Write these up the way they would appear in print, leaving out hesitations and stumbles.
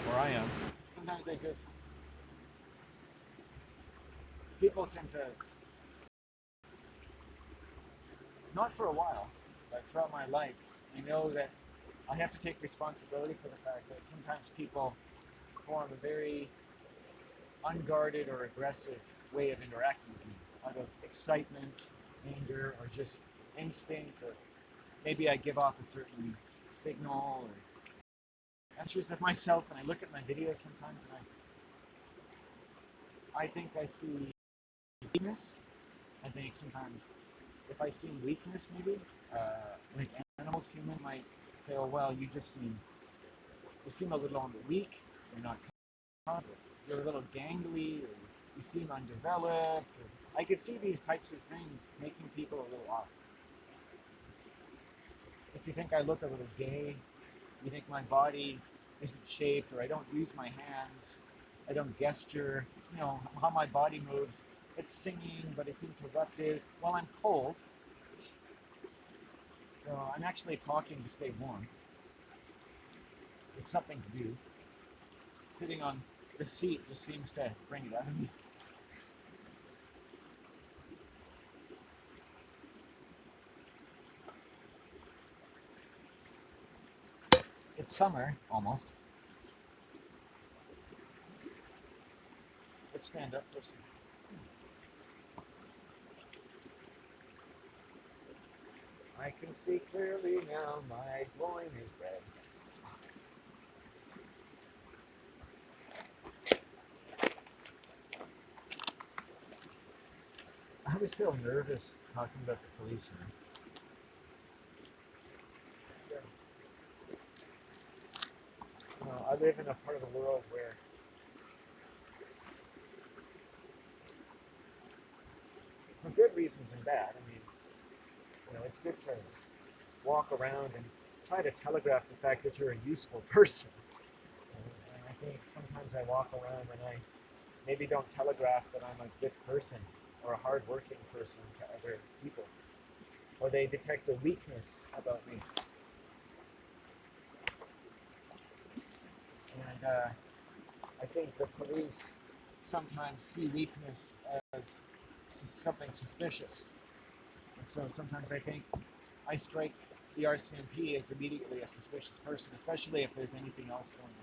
where I am, sometimes people tend to, not for a while, but throughout my life, I know that I have to take responsibility for the fact that sometimes people form a very unguarded or aggressive way of interacting with me out of excitement, anger, or just instinct, or maybe I give off a certain signal or pictures of myself, and I look at my videos sometimes, and I think I see weakness. I think sometimes if I see weakness, maybe like animals, human might say, "Oh well, you seem a little on the weak. You're not confident. You're a little gangly, or you seem undeveloped." Or, I could see these types of things making people a little off. If you think I look a little gay, you think my body isn't shaped, or I don't use my hands, I don't gesture, how my body moves. It's singing, but it's interrupted. Well, I'm cold, so I'm actually talking to stay warm. It's something to do. Sitting on the seat just seems to bring it out of me. It's summer, almost. Let's stand up for a second. I can see clearly now, my groin is red. I always feel nervous talking about the police. I live in a part of the world where, for good reasons and bad, it's good to walk around and try to telegraph the fact that you're a useful person. And I think sometimes I walk around and I maybe don't telegraph that I'm a good person or a hardworking person to other people, or they detect a weakness about me. And I think the police sometimes see weakness as something suspicious. And so sometimes I think I strike the RCMP as immediately a suspicious person, especially if there's anything else going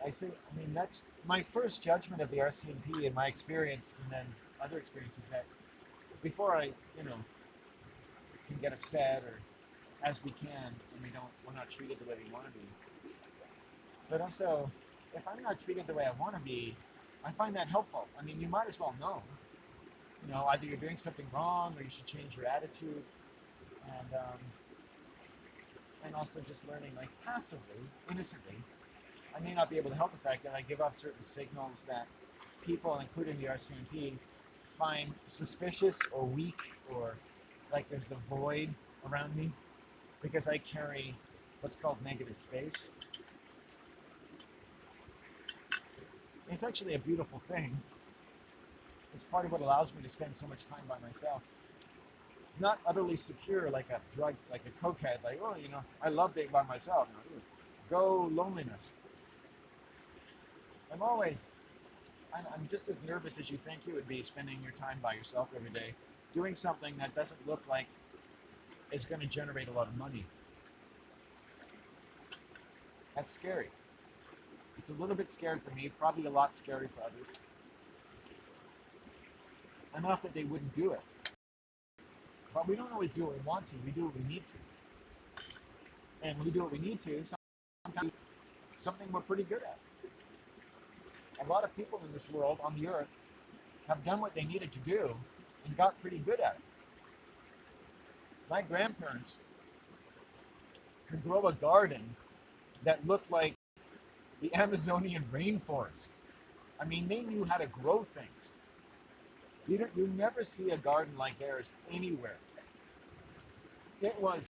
on. That's my first judgment of the RCMP in my experience, and then other experiences, that before I, can get upset, or as we can, and we're not treated the way we want to be. But also, if I'm not treated the way I want to be, I find that helpful. You might as well know. Either you're doing something wrong, or you should change your attitude. And also just learning, like, passively, innocently. I may not be able to help the fact that I give off certain signals that people, including the RCMP, find suspicious or weak, or like there's a void around me, because I carry what's called negative space. It's actually a beautiful thing. It's part of what allows me to spend so much time by myself. Not utterly secure like a drug, like a cokehead, like, oh, I love being by myself. Go loneliness. I'm just as nervous as you think you would be spending your time by yourself every day, doing something that doesn't look like it's going to generate a lot of money. That's scary. It's a little bit scary for me, probably a lot scary for others. Enough that they wouldn't do it. But we don't always do what we want to, we do what we need to. And when we do what we need to, sometimes something we're pretty good at. A lot of people in this world, on the earth, have done what they needed to do and got pretty good at it. My grandparents could grow a garden that looked like the Amazonian rainforest. They knew how to grow things. You never see a garden like theirs anywhere. It was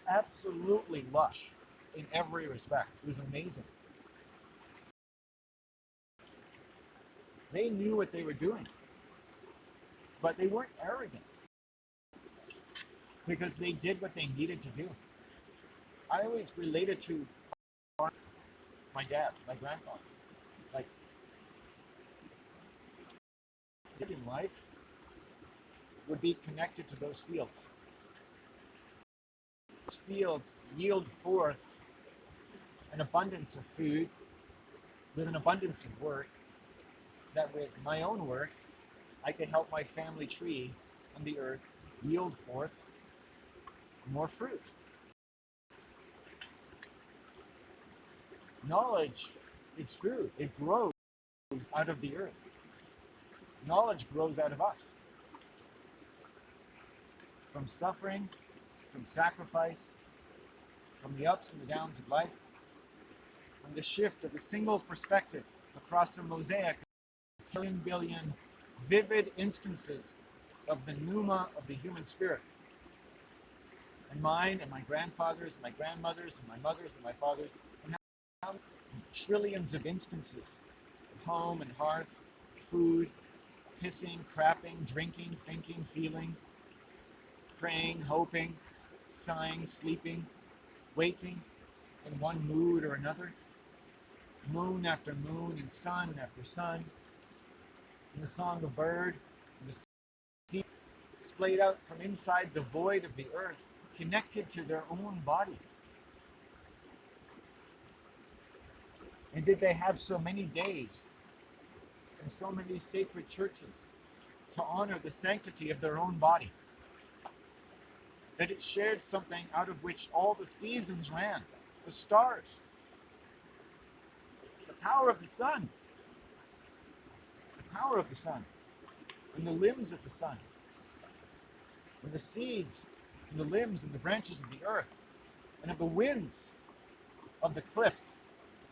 absolutely lush in every respect. It was amazing. They knew what they were doing, but they weren't arrogant, because they did what they needed to do. I always related to my dad, my grandfather. Like, in life would be connected to those fields. Those fields yield forth an abundance of food with an abundance of work, that with my own work, I could help my family tree on the earth yield forth more fruit. Knowledge is food. It grows out of the earth. Knowledge grows out of us. From suffering, from sacrifice, from the ups and the downs of life, from the shift of a single perspective across a mosaic of a billion vivid instances of the pneuma of the human spirit. And mine and my grandfathers and my grandmothers and my mothers and my fathers, and how trillions of instances of home and hearth, food, pissing, crapping, drinking, thinking, feeling, praying, hoping, sighing, sleeping, waking in one mood or another, moon after moon and sun after sun, and the song of bird, and the sea splayed out from inside the void of the earth, connected to their own body. And did they have so many days and so many sacred churches to honor the sanctity of their own body, that it shared something out of which all the seasons ran, the stars, the power of the sun, and the limbs of the sun, and the seeds, and the limbs and the branches of the earth, and of the winds, of the cliffs,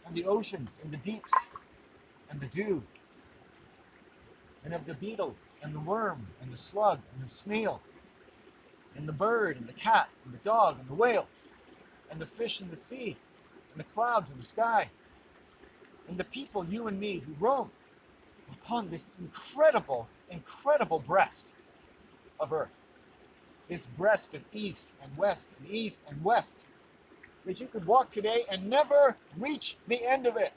and the oceans, and the deeps, and the dew, and of the beetle, and the worm, and the slug, and the snail, and the bird, and the cat, and the dog, and the whale, and the fish in the sea, and the clouds in the sky, and the people, you and me, who roam upon this incredible, incredible breast of earth. This breast of east and west and east and west, that you could walk today and never reach the end of it.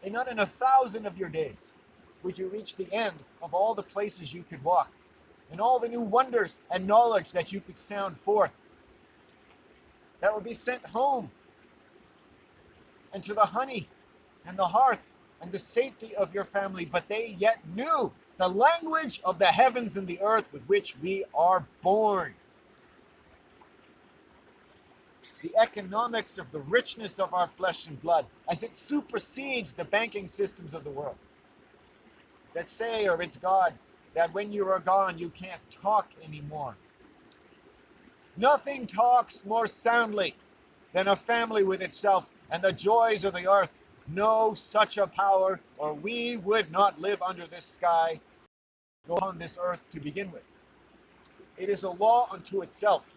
And not in 1,000 of your days would you reach the end of all the places you could walk, and all the new wonders and knowledge that you could sound forth, that would be sent home, and to the honey and the hearth and the safety of your family, but they yet knew the language of the heavens and the earth with which we are born. The economics of the richness of our flesh and blood, as it supersedes the banking systems of the world, that say, or it's God, that when you are gone, you can't talk anymore. Nothing talks more soundly than a family with itself, and the joys of the earth know such a power, or we would not live under this sky, nor on this earth to begin with. It is a law unto itself,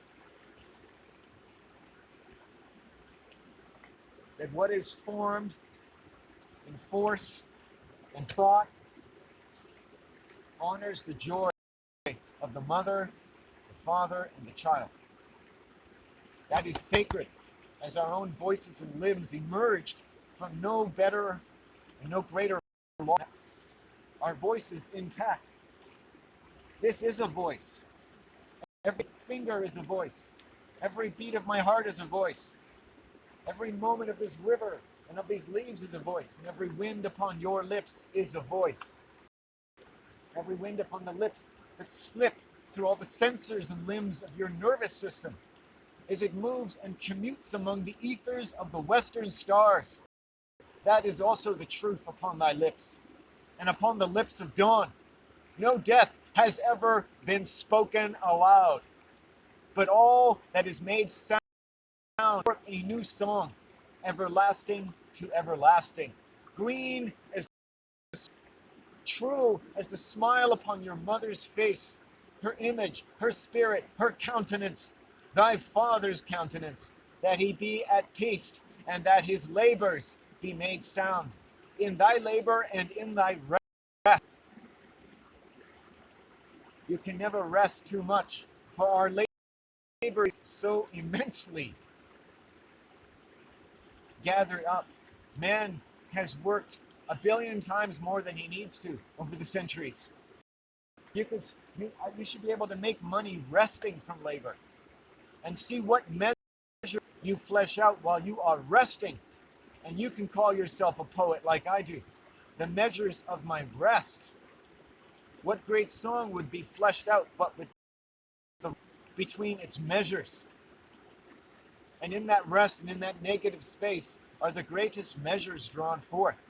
that what is formed in force and thought honors the joy of the mother, the father, and the child. That is sacred, as our own voices and limbs emerged from no better and no greater law. Our voice is intact. This is a voice. Every finger is a voice. Every beat of my heart is a voice. Every moment of this river and of these leaves is a voice. And every wind upon your lips is a voice. Every wind upon the lips that slip through all the sensors and limbs of your nervous system as it moves and commutes among the ethers of the western stars. That is also the truth upon thy lips, and upon the lips of dawn. No death has ever been spoken aloud, but all that is made sound forth a new song, everlasting to everlasting, green as true as the smile upon your mother's face, her image, her spirit, her countenance, thy father's countenance, that he be at peace, and that his labors be made sound. In thy labor and in thy rest, you can never rest too much, for our labor is so immensely gathered up. Man has worked a billion times more than he needs to over the centuries. You should be able to make money resting from labor and see what measure you flesh out while you are resting. And you can call yourself a poet like I do. The measures of my rest. What great song would be fleshed out but with between its measures? And in that rest and in that negative space are the greatest measures drawn forth.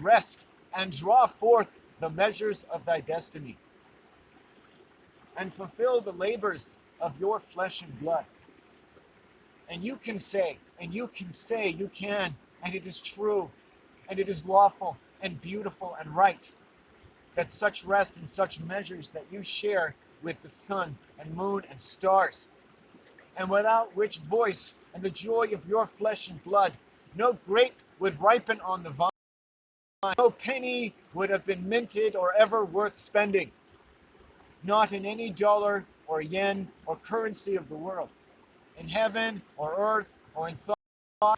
Rest and draw forth the measures of thy destiny, and fulfill the labors of your flesh and blood. And you can say, you can, and it is true, and it is lawful, and beautiful, and right, that such rest and such measures that you share with the sun and moon and stars, and without which voice and the joy of your flesh and blood, no grape would ripen on the vine, no penny would have been minted or ever worth spending, not in any dollar or yen or currency of the world, in heaven or earth or in thought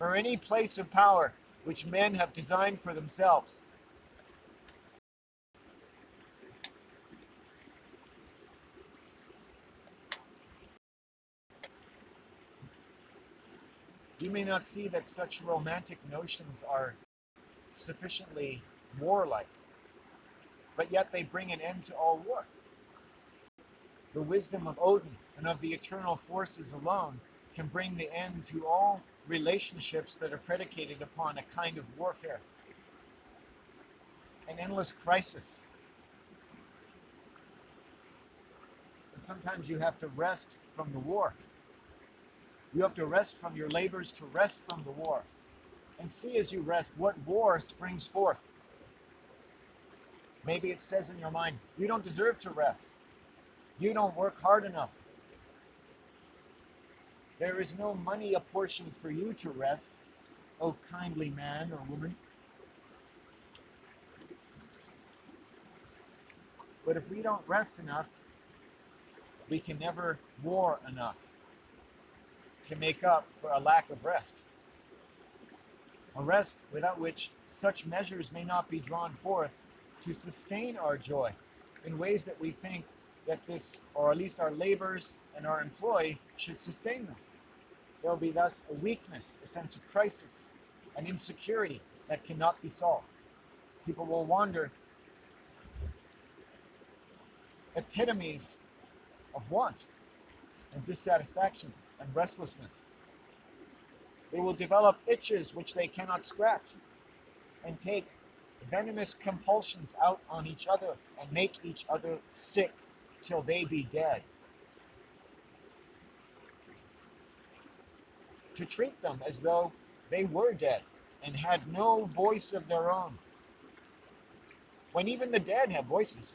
or any place of power which men have designed for themselves. You may not see that such romantic notions are sufficiently warlike, but yet they bring an end to all war. The wisdom of Odin and of the eternal forces alone can bring the end to all relationships that are predicated upon a kind of warfare, an endless crisis. And sometimes you have to rest from the war. You have to rest from your labors to rest from the war. And see as you rest what war springs forth. Maybe it says in your mind, you don't deserve to rest. You don't work hard enough. There is no money apportioned for you to rest, O kindly man or woman. But if we don't rest enough, we can never war enough to make up for a lack of rest. A rest without which such measures may not be drawn forth to sustain our joy in ways that we think that this, or at least our labors and our employ, should sustain them. There will be thus a weakness, a sense of crisis, an insecurity that cannot be solved. People will wander epitomes of want and dissatisfaction and restlessness. They will develop itches which they cannot scratch and take venomous compulsions out on each other and make each other sick till they be dead. To treat them as though they were dead and had no voice of their own, when even the dead have voices.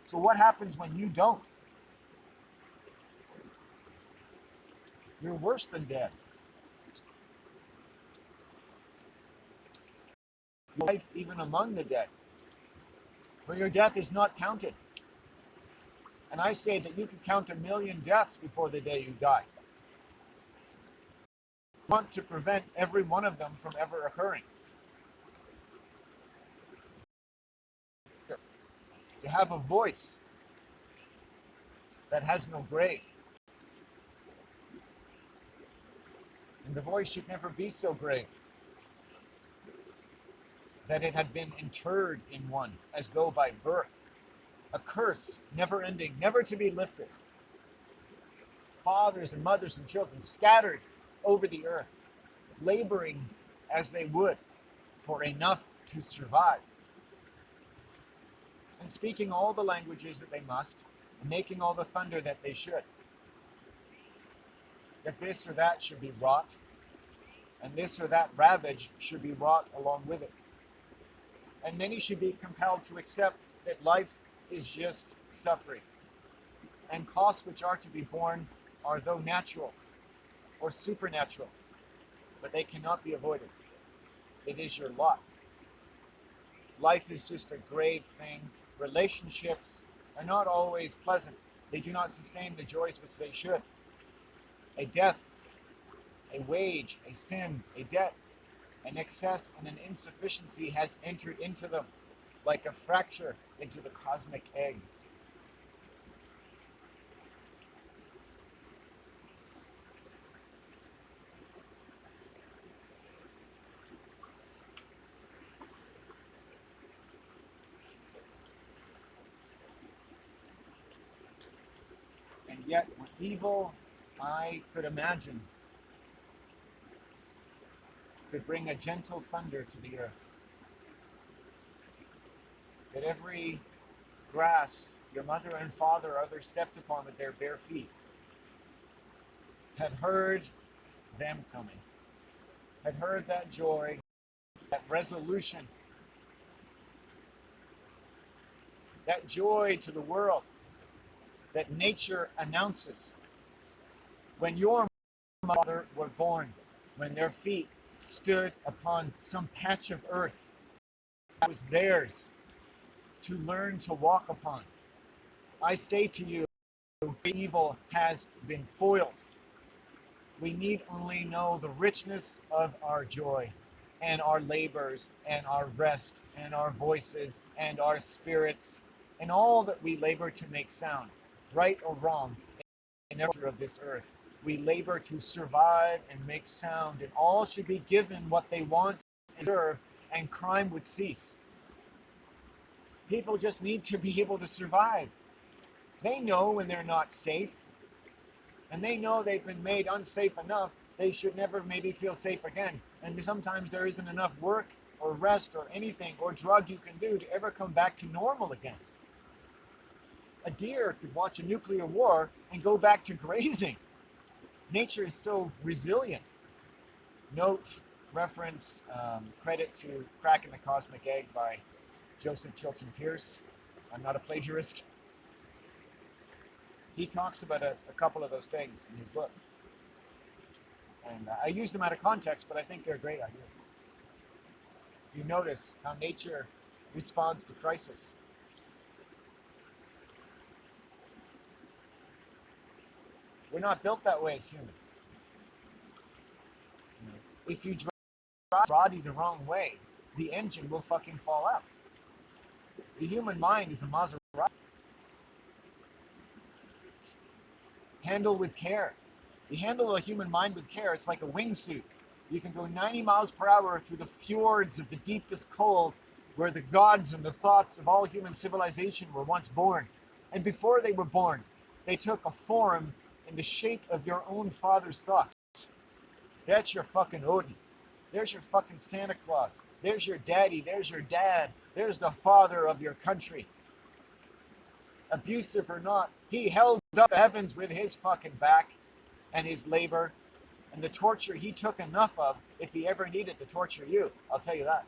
So what happens when you don't? You're worse than dead. Life even among the dead, for your death is not counted. And I say that you could count 1,000,000 deaths before the day you die. You want to prevent every one of them from ever occurring. To have a voice that has no grave. And the voice should never be so grave that it had been interred in one as though by birth. A curse, never ending, never to be lifted. Fathers and mothers and children scattered over the earth, laboring as they would for enough to survive. And speaking all the languages that they must, and making all the thunder that they should. That this or that should be wrought, and this or that ravage should be wrought along with it. And many should be compelled to accept that life is just suffering, and costs which are to be borne are though natural or supernatural, but they cannot be avoided. It is your lot. Life is just a grave thing. Relationships are not always pleasant. They do not sustain the joys which they should. A death a wage, a sin, a debt, an excess, and an insufficiency has entered into them, like a fracture into the cosmic egg. And yet, what evil I could imagine could bring a gentle thunder to the earth. That every grass your mother and father or others stepped upon with their bare feet had heard them coming, had heard that joy, that resolution, that joy to the world that nature announces. When your mother were born, when their feet stood upon some patch of earth that was theirs to learn to walk upon, I say to you, evil has been foiled. We need only know the richness of our joy and our labors and our rest and our voices and our spirits and all that we labor to make sound, right or wrong, in every of this earth. We labor to survive and make sound, and all should be given what they want and deserve, and crime would cease. People just need to be able to survive. They know when they're not safe, and they know they've been made unsafe enough. They should never maybe feel safe again. And sometimes there isn't enough work or rest or anything or drug you can do to ever come back to normal again. A deer could watch a nuclear war and go back to grazing. Nature is so resilient. Note, reference, credit to Cracking the Cosmic Egg by Joseph Chilton Pearce. I'm not a plagiarist. He talks about a couple of those things in his book. And I use them out of context, but I think they're great ideas. You notice how nature responds to crisis. We're not built that way as humans. If you drive the body the wrong way, the engine will fucking fall out. The human mind is a Maserati. Handle with care. You handle a human mind with care, it's like a wingsuit. You can go 90 miles per hour through the fjords of the deepest cold where the gods and the thoughts of all human civilization were once born. And before they were born, they took a form in the shape of your own father's thoughts. That's your fucking Odin. There's your fucking Santa Claus. There's your daddy. There's your dad. There's the father of your country. Abusive or not, he held up the heavens with his fucking back and his labor and the torture he took enough of if he ever needed to torture you. I'll tell you that.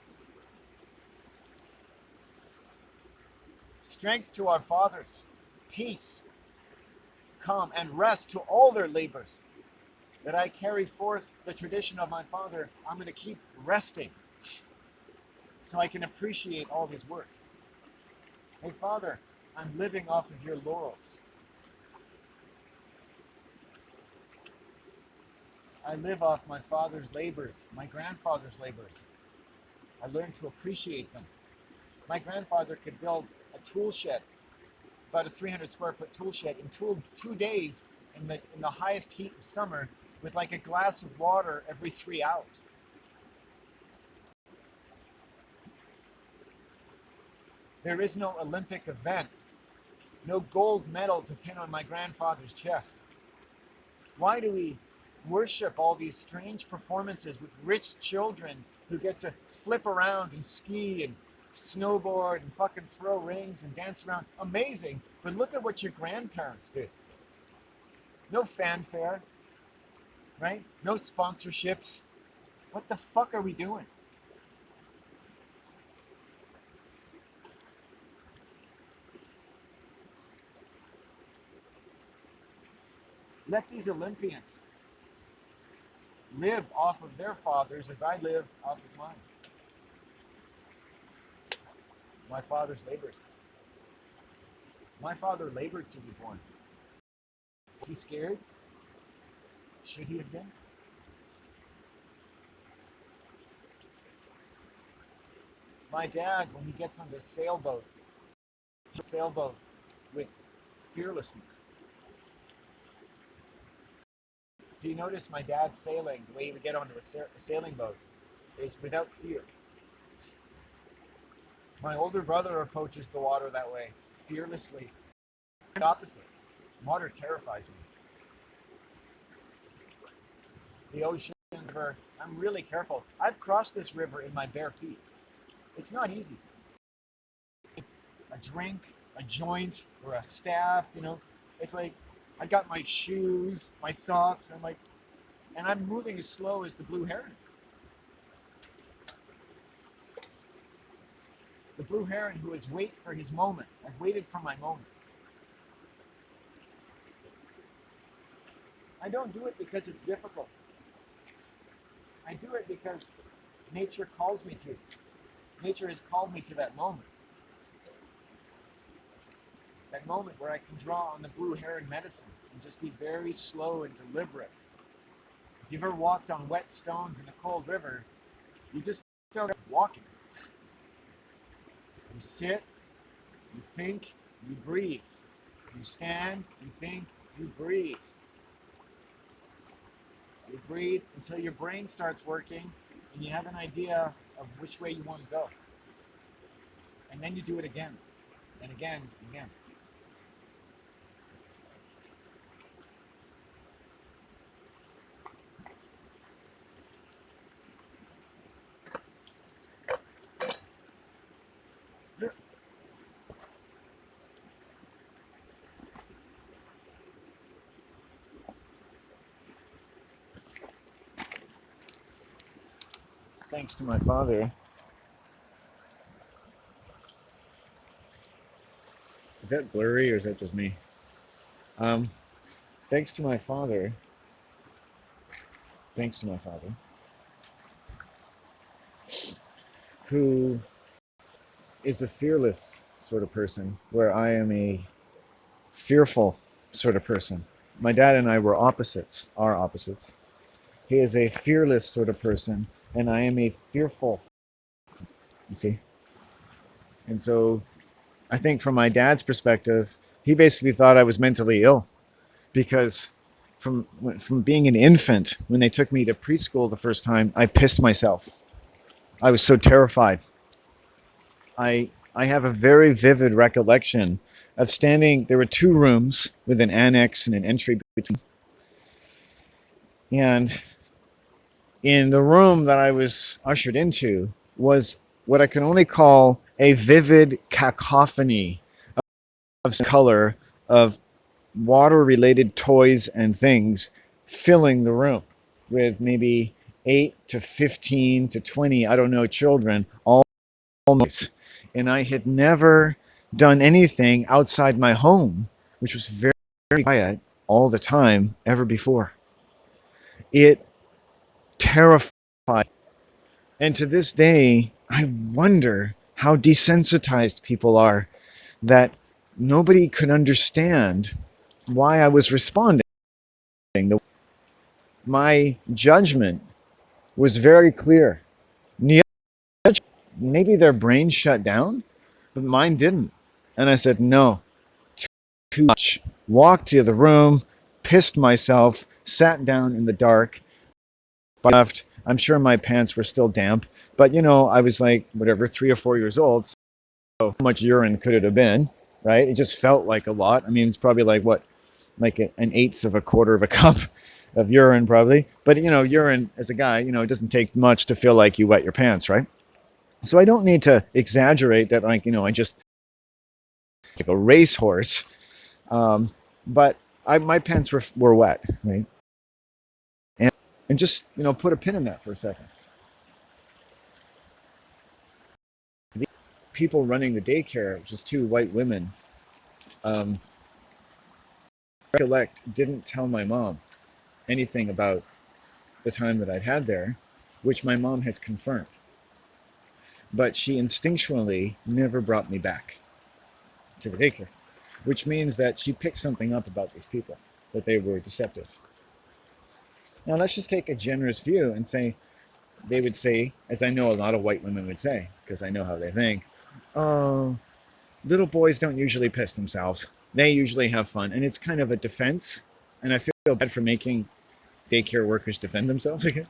Strength to our fathers, peace, calm, and rest to all their labors. That I carry forth the tradition of my father, I'm going to keep resting so I can appreciate all his work. Hey, Father, I'm living off of your laurels. I live off my father's labors, my grandfather's labors. I learned to appreciate them. My grandfather could build a tool shed, about a 300 square foot tool shed, in 2 days in the highest heat of summer, with like a glass of water every 3 hours. There is no Olympic event, no gold medal to pin on my grandfather's chest. Why do we worship all these strange performances with rich children who get to flip around and ski and snowboard and fucking throw rings and dance around? Amazing, but look at what your grandparents did. No fanfare, right? No sponsorships. What the fuck are we doing? Let these Olympians live off of their fathers as I live off of mine. My father's labors. My father labored to be born. Was he scared? Should he have been? My dad, when he gets on the sailboat with fearlessness. Do you notice my dad sailing, the way he would get onto a sailing boat, is without fear? My older brother approaches the water that way, fearlessly. The opposite. Water terrifies me. The ocean, river, I'm really careful. I've crossed this river in my bare feet. It's not easy. A drink, a joint, or a staff, it's like I got my shoes, my socks, and I'm moving as slow as the blue heron. The blue heron who has waited for his moment. I've waited for my moment. I don't do it because it's difficult. I do it because nature calls me to. Nature has called me to that moment. That moment where I can draw on the blue heron medicine and just be very slow and deliberate. If you've ever walked on wet stones in a cold river, you just start walking. You sit, you think, you breathe. You stand, you think, you breathe. You breathe until your brain starts working and you have an idea of which way you want to go. And then you do it again, and again, and again. Thanks to my father. Is that blurry or is that just me? Um, thanks to my father. Thanks to my father, who is a fearless sort of person, where I am a fearful sort of person. My dad and I were opposites, are opposites. He is a fearless sort of person, and I am a fearful, you see? And so I think from my dad's perspective, he basically thought I was mentally ill because from being an infant, when they took me to preschool the first time, I pissed myself. I was so terrified. I have a very vivid recollection of standing. There were two rooms with an annex and an entry between. And in the room that I was ushered into was what I can only call a vivid cacophony of color, of water-related toys and things filling the room with maybe 8 to 15 to 20, I don't know, children, all noise. And I had never done anything outside my home, which was very, very quiet all the time, ever before. It terrified. And to this day, I wonder how desensitized people are, that nobody could understand why I was responding. My judgment was very clear. Maybe their brains shut down, but mine didn't. And I said, no, too much. Walked to the room, pissed myself, sat down in the dark, left. I'm sure my pants were still damp, but I was like, whatever, 3 or 4 years old. So how much urine could it have been, right? It just felt like a lot. I mean, it's probably like what, like an eighth of a quarter of a cup of urine, probably. But urine as a guy, it doesn't take much to feel like you wet your pants, right? So I don't need to exaggerate that, like, I just like a racehorse. But my pants were wet, right? And just, put a pin in that for a second. The people running the daycare, which was 2 white women, recollect, didn't tell my mom anything about the time that I'd had there, which my mom has confirmed. But she instinctually never brought me back to the daycare, which means that she picked something up about these people, that they were deceptive. Now let's just take a generous view and say, they would say, as I know a lot of white women would say, because I know how they think, oh, little boys don't usually piss themselves. They usually have fun. And it's kind of a defense. And I feel bad for making daycare workers defend themselves again.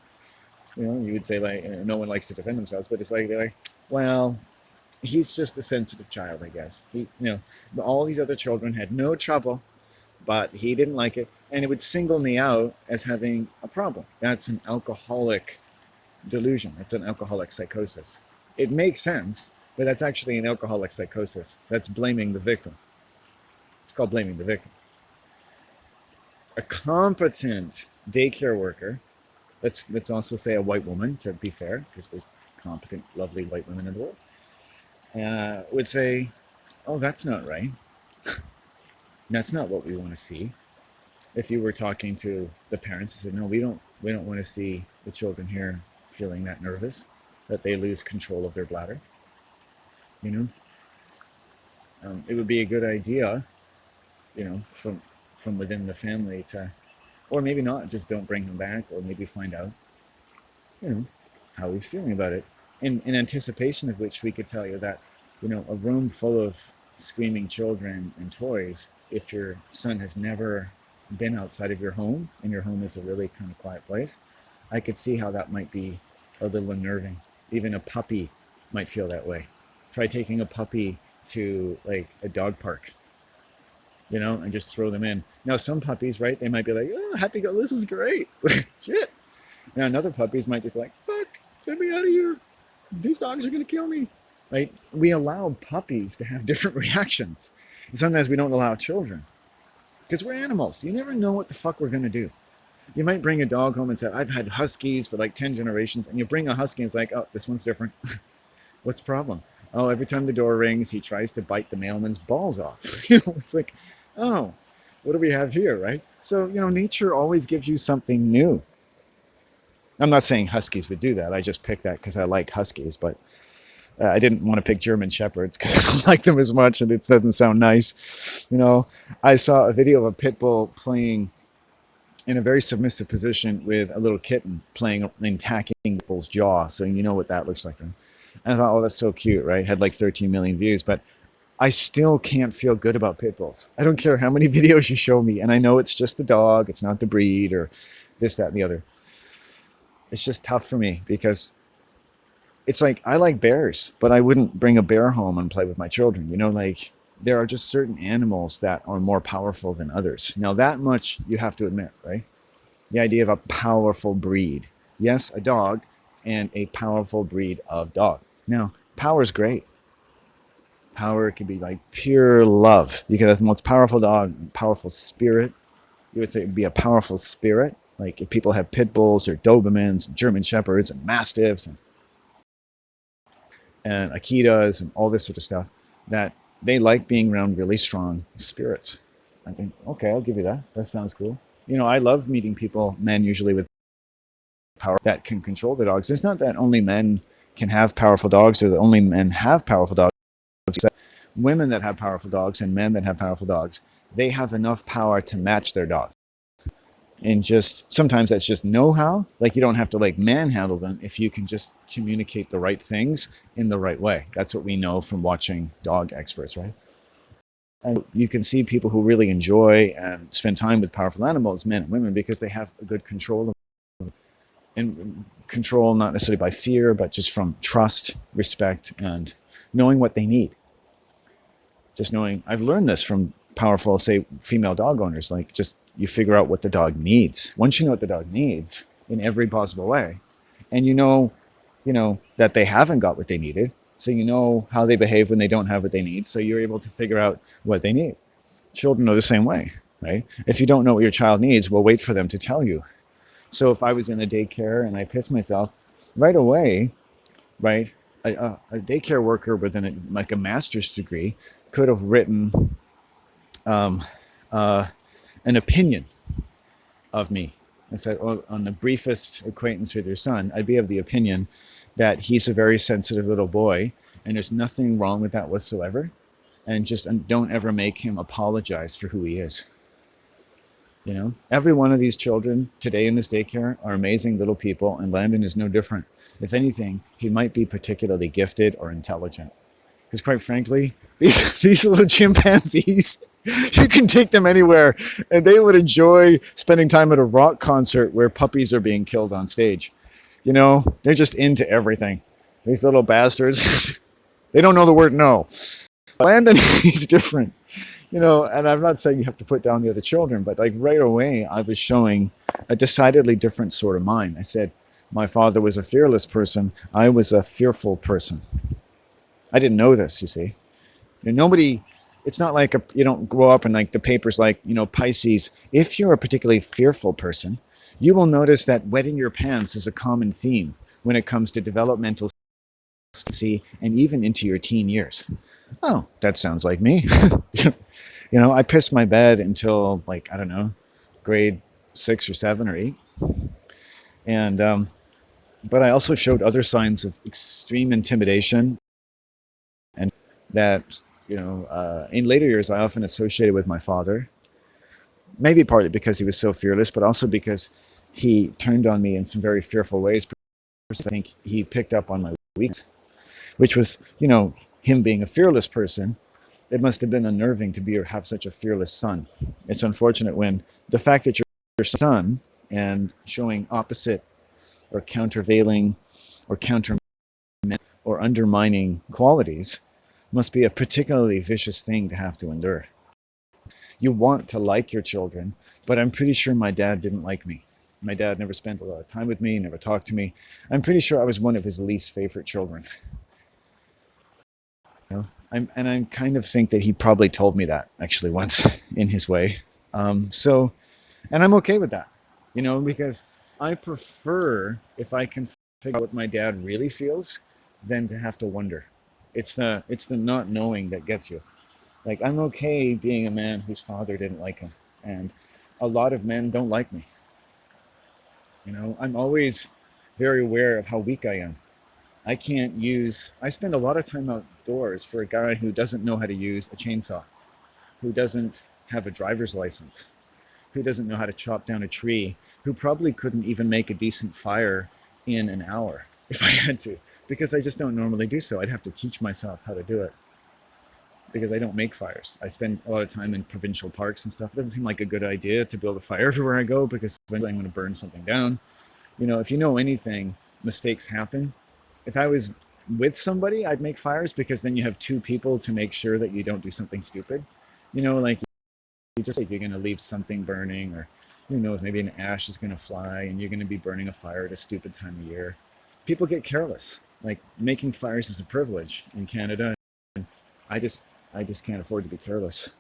You know, you would say, like, no one likes to defend themselves, but it's like, they're like, well, he's just a sensitive child, I guess. All these other children had no trouble, but he didn't like it. And it would single me out as having a problem. That's an alcoholic delusion. It's an alcoholic psychosis. It makes sense, but that's actually an alcoholic psychosis. That's blaming the victim. It's called blaming the victim. A competent daycare worker, let's also say a white woman to be fair, because there's competent, lovely white women in the world, would say, "Oh, that's not right. That's not what we want to see." If you were talking to the parents and said, "No, we don't want to see the children here feeling that nervous, that they lose control of their bladder," you know, it would be a good idea, from within the family to, or maybe not, just don't bring him back, or maybe find out, you know, how he's feeling about it, in anticipation of which we could tell you that, a room full of screaming children and toys, if your son has never been outside of your home and your home is a really kind of quiet place, I could see how that might be a little unnerving. Even a puppy might feel that way. Try taking a puppy to like a dog park, and just throw them in. Now, some puppies, right, they might be like, "Oh, happy go, this is great." Shit. Now, another puppies might just be like, "Fuck, get me out of here. These dogs are going to kill me." Right? We allow puppies to have different reactions. And sometimes we don't allow children because we're animals. You never know what the fuck we're going to do. You might bring a dog home and say, "I've had huskies for like 10 generations." And you bring a husky and it's like, "Oh, this one's different." What's the problem? "Oh, every time the door rings, he tries to bite the mailman's balls off." It's like, oh, what do we have here, right? So, nature always gives you something new. I'm not saying huskies would do that. I just picked that because I like huskies, but I didn't want to pick German shepherds because I don't like them as much, and it doesn't sound nice. I saw a video of a pit bull playing in a very submissive position with a little kitten playing and attacking the bull's jaw. So you know what that looks like. And I thought, oh, that's so cute, right? Had like 13 million views, but I still can't feel good about pit bulls. I don't care how many videos you show me, and I know it's just the dog, it's not the breed or this, that, and the other. It's just tough for me because it's like I like bears, but I wouldn't bring a bear home and play with my children. Like there are just certain animals that are more powerful than others. Now, that much you have to admit, right? The idea of a powerful breed. Yes, a dog and a powerful breed of dog. Now, power is great. Power can be like pure love. You could have the most powerful dog, powerful spirit. You would say it would be a powerful spirit. Like if people have pit bulls or Dobermans and German Shepherds and Mastiffs and Akitas and all this sort of stuff, that they like being around really strong spirits. I think, okay, I'll give you that. That sounds cool. I love meeting people, men usually with power, that can control their dogs. It's not that only men can have powerful dogs or that only men have powerful dogs. It's that women that have powerful dogs and men that have powerful dogs, they have enough power to match their dog. And just sometimes that's just know-how. Like you don't have to like manhandle them if you can just communicate the right things in the right way. That's what we know from watching dog experts, right? And you can see people who really enjoy and spend time with powerful animals, men and women, because they have a good control, and control not necessarily by fear, but just from trust, respect, and knowing what they need. Just knowing, I've learned this from powerful, say, female dog owners. Like, just you figure out what the dog needs. Once you know what the dog needs in every possible way, and that they haven't got what they needed, so you know how they behave when they don't have what they need, so you're able to figure out what they need. Children are the same way, right? If you don't know what your child needs, well, wait for them to tell you. So if I was in a daycare and I pissed myself right away, right, a daycare worker with like a master's degree could have written an opinion of me and said, "Oh, on the briefest acquaintance with your son, I'd be of the opinion that he's a very sensitive little boy, and there's nothing wrong with that whatsoever, and just don't ever make him apologize for who he is." You know, every one of these children today in this daycare are amazing little people, and Landon is no different. If anything, he might be particularly gifted or intelligent. Because quite frankly, these little chimpanzees, you can take them anywhere, and they would enjoy spending time at a rock concert where puppies are being killed on stage. You know, they're just into everything. These little bastards, they don't know the word no. Landon, he's different. You know, and I'm not saying you have to put down the other children, but like right away, I was showing a decidedly different sort of mind. I said, my father was a fearless person. I was a fearful person. I didn't know this, you see. Nobody, it's not like you don't grow up and like the paper's like, you know, Pisces. If you're a particularly fearful person, you will notice that wetting your pants is a common theme when it comes to developmental and even into your teen years. Oh, that sounds like me. You know, I pissed my bed until like, I don't know, grade 6 or 7 or 8. And, but I also showed other signs of extreme intimidation, and that, you know, in later years, I often associated with my father, maybe partly because he was so fearless, but also because he turned on me in some very fearful ways. I think he picked up on my weakness, which was, you know, him being a fearless person. It must have been unnerving to have such a fearless son. It's unfortunate when the fact that you're your son and showing opposite or countervailing or counter or undermining qualities must be a particularly vicious thing to have to endure. You want to like your children, but I'm pretty sure my dad didn't like me. My dad never spent a lot of time with me, never talked to me. I'm pretty sure I was one of his least favorite children. You know? I kind of think that he probably told me that actually once in his way. And I'm okay with that, you know, because I prefer if I can figure out what my dad really feels than to have to wonder. It's the not knowing that gets you. Like, I'm okay being a man whose father didn't like him, and a lot of men don't like me. You know, I'm always very aware of how weak I am. I spend a lot of time outdoors for a guy who doesn't know how to use a chainsaw, who doesn't have a driver's license, who doesn't know how to chop down a tree, who probably couldn't even make a decent fire in an hour if I had to, because I just don't normally do so. I'd have to teach myself how to do it because I don't make fires. I spend a lot of time in provincial parks and stuff. It doesn't seem like a good idea to build a fire everywhere I go because eventually I'm going to burn something down. You know, if you know anything, mistakes happen. If I was with somebody, I'd make fires because then you have two people to make sure that you don't do something stupid. You know, like you just like you're going to leave something burning, or who knows, maybe an ash is going to fly and you're going to be burning a fire at a stupid time of year. People get careless. Like, making fires is a privilege in Canada. And I just can't afford to be careless.